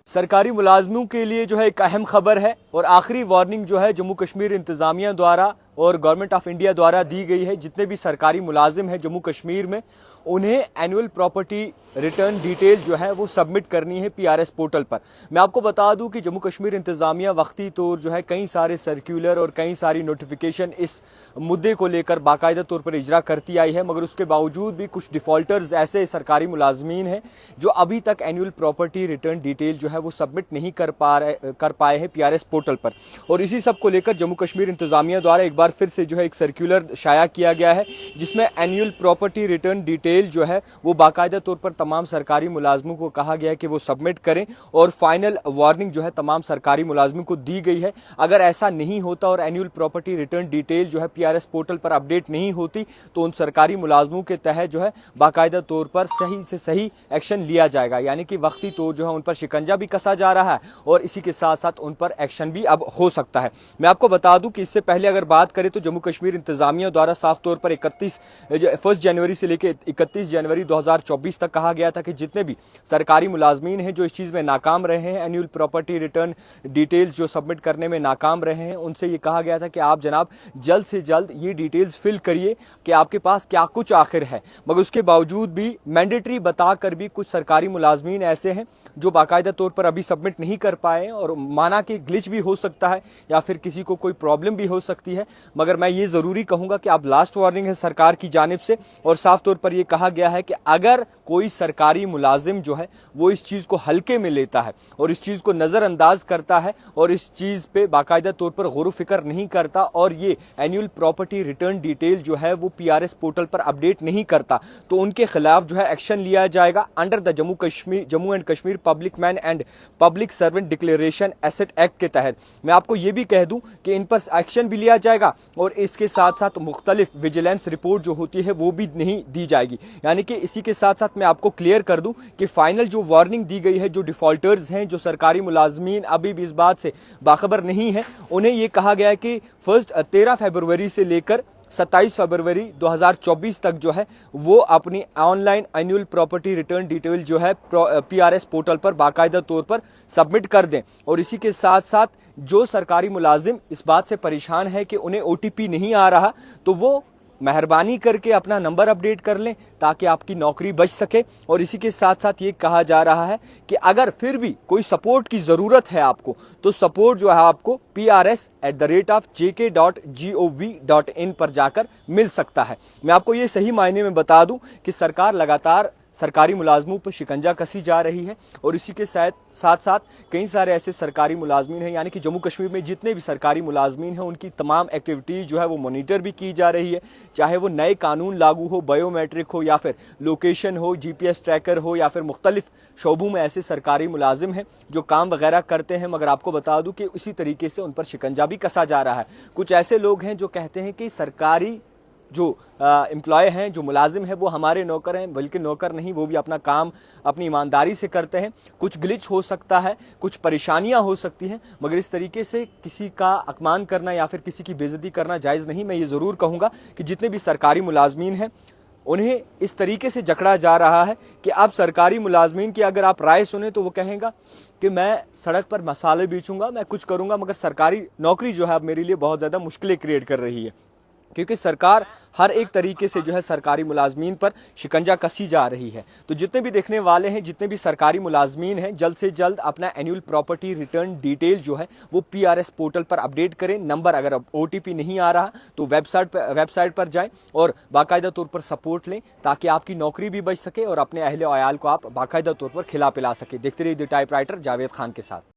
सरकारी मुलाजमों के लिए जो है एक अहम खबर है और आखिरी वार्निंग जो है जम्मू कश्मीर इंतज़ामिया द्वारा और गवर्नमेंट ऑफ इंडिया द्वारा दी गई है। जितने भी सरकारी मुलाजिम हैं जम्मू कश्मीर में, उन्हें एनुअल प्रॉपर्टी रिटर्न डिटेल जो है वो सबमिट करनी है पीआरएस पोर्टल पर। मैं आपको बता दूं कि जम्मू कश्मीर इंतज़ामिया वक्ती तौर जो है कई सारे सर्कुलर और कई सारी नोटिफिकेशन इस मुद्दे को लेकर बाकायदा तौर पर इजरा करती आई है, मगर उसके बावजूद भी कुछ डिफ़ॉल्टर्स ऐसे सरकारी मुलाजमीन हैं जो अभी तक एनुअल प्रॉपर्टी रिटर्न डिटेल जो है वो सबमिट नहीं कर पाए हैं पीआरएस पोर्टल पर। और इसी सब को लेकर जम्मू कश्मीर इंतज़ामिया द्वारा एक बार फिर से जो है एक सर्कुलर शाया किया गया है, जिसमें एनुअल प्रॉपर्टी रिटर्न डिटेल जो है वो बाकायदा तौर पर तमाम सरकारी मुलाजमों को कहा गया है कि वो सबमिट करें। और फाइनल वार्निंग जो है तमाम सरकारी मुलाजमों को दी गई है, अगर ऐसा नहीं होता और एनुअल प्रॉपर्टी रिटर्न डिटेल जो है पीआरएस पोर्टल पर अपडेट नहीं होती तो उन सरकारी मुलाजमों के तहत जो है बाकायदा तौर पर सही से सही एक्शन लिया जाएगा। यानी कि वक्ती तौर जो है उन पर शिकंजा भी कसा जा रहा है और इसी के साथ साथ उन पर एक्शन भी अब हो सकता है। मैं आपको बता दूं कि इससे पहले अगर बात करें तो जम्मू कश्मीर इंतजामिया द्वारा साफ तौर पर 1 जनवरी से लेकर 31 जनवरी 2024 तक कहा गया था कि जितने भी सरकारी मुलाजमीन हैं जो इस चीज़ में नाकाम रहे हैं, एनुअल प्रॉपर्टी रिटर्न डिटेल्स जो सबमिट करने में नाकाम रहे हैं, उनसे ये कहा गया था कि आप जनाब जल्द से जल्द ये डिटेल्स फिल करिए कि आपके पास क्या कुछ आखिर है। मगर उसके बावजूद भी मैंडेटरी बताकर भी कुछ सरकारी मुलाजमीन ऐसे हैं जो बाकायदा तौर पर अभी सबमिट नहीं कर पाए हैं और माना कि ग्लिच भी हो सकता है या फिर किसी को कोई प्रॉब्लम भी हो सकती है। मगर मैं ये ज़रूरी कहूँगा कि अब लास्ट वार्निंग है सरकार की जानिब से और साफ तौर पर यह कहा गया है कि अगर कोई सरकारी मुलाजिम जो है वो इस चीज़ को हल्के में लेता है और इस चीज़ को नज़रअंदाज करता है और इस चीज़ पे बाकायदा तौर पर गौर फिक्र नहीं करता और ये एनुअल प्रॉपर्टी रिटर्न डिटेल जो है वो पीआरएस पोर्टल पर अपडेट नहीं करता तो उनके खिलाफ जो है एक्शन लिया जाएगा under the Jammu and Kashmir public man and public servant declaration asset act के तहत। मैं आपको ये भी कह दूं कि इन पर एक्शन भी लिया जाएगा और इसके साथ साथ मुख्तलिफ विजिलेंस रिपोर्ट जो होती है वो भी नहीं दी जाएगी। यानी कि इसी के साथ साथ मैं आपको क्लियर कर दूं कि फाइनल जो वार्निंग दी गई है, जो डिफॉल्टर्स हैं, जो सरकारी मुलाजमीन अभी भी इस बात से बाखबर नहीं है, उन्हें ये कहा गया है कि 13 फरवरी से लेकर 27 फरवरी 2024 तक जो है वो अपनी online annual property return detail जो है पीआरएस पोर्टल पर बाकायदा तौर पर सबमिट कर दें। और इसी के साथ साथ जो सरकारी मुलाजिम इस बात से परेशान है कि उन्हें ओटीपी नहीं आ रहा तो वो मेहरबानी करके अपना नंबर अपडेट कर लें ताकि आपकी नौकरी बच सके। और इसी के साथ साथ ये कहा जा रहा है कि अगर फिर भी कोई सपोर्ट की ज़रूरत है आपको तो सपोर्ट जो है आपको prs@jk.gov.in पर जाकर मिल सकता है। मैं आपको ये सही मायने में बता दूं कि सरकार लगातार सरकारी मुलाजमों पर शिकंजा कसी जा रही है और इसी के साथ साथ कई सारे ऐसे सरकारी मुलाजमीन हैं, यानी कि जम्मू कश्मीर में जितने भी सरकारी मुलाजमीन हैं उनकी तमाम एक्टिविटीज़ जो है वो मॉनिटर भी की जा रही है, चाहे वो नए कानून लागू हो, बायोमेट्रिक हो या फिर लोकेशन हो, जीपीएस ट्रैकर हो या फिर मुख्तलिफ शोबों में ऐसे सरकारी मुलाजिम हैं जो काम वगैरह करते हैं। मगर आपको बता दूँ कि उसी तरीके से उन पर शिकंजा भी कसा जा रहा है। कुछ ऐसे लोग हैं जो कहते हैं कि सरकारी जो एम्प्लॉय हैं, जो मुलाजिम हैं, वो हमारे नौकर हैं, बल्कि नौकर नहीं, वो भी अपना काम अपनी ईमानदारी से करते हैं। कुछ ग्लिच हो सकता है, कुछ परेशानियां हो सकती हैं, मगर इस तरीके से किसी का अपमान करना या फिर किसी की बेइज्जती करना जायज़ नहीं। मैं ये ज़रूर कहूँगा कि जितने भी सरकारी मुलाजमीन हैं उन्हें इस तरीके से जकड़ा जा रहा है कि अब सरकारी मुलाजमीन की अगर आप राय सुने तो वो कहेगा कि मैं सड़क पर मसाले बेचूंगा, मैं कुछ करूंगा, मगर सरकारी नौकरी जो है अब मेरे लिए बहुत ज़्यादा मुश्किलें क्रिएट कर रही है, क्योंकि सरकार हर एक तरीके से जो है सरकारी मुलाजमीन पर शिकंजा कसी जा रही है। तो जितने भी देखने वाले हैं, जितने भी सरकारी मुलाजमीन हैं, जल्द से जल्द अपना एनुअल प्रॉपर्टी रिटर्न डिटेल जो है वो पीआरएस पोर्टल पर अपडेट करें। नंबर अगर ओटीपी नहीं आ रहा तो वेबसाइट पर जाएं और बाकायदा तौर पर सपोर्ट लें ताकि आपकी नौकरी भी बच सके और अपने अहले और आयाल को आप बाकायदा तौर पर खिला पिला सके। देखते रहिए द टाइपराइटर जावेद खान के साथ।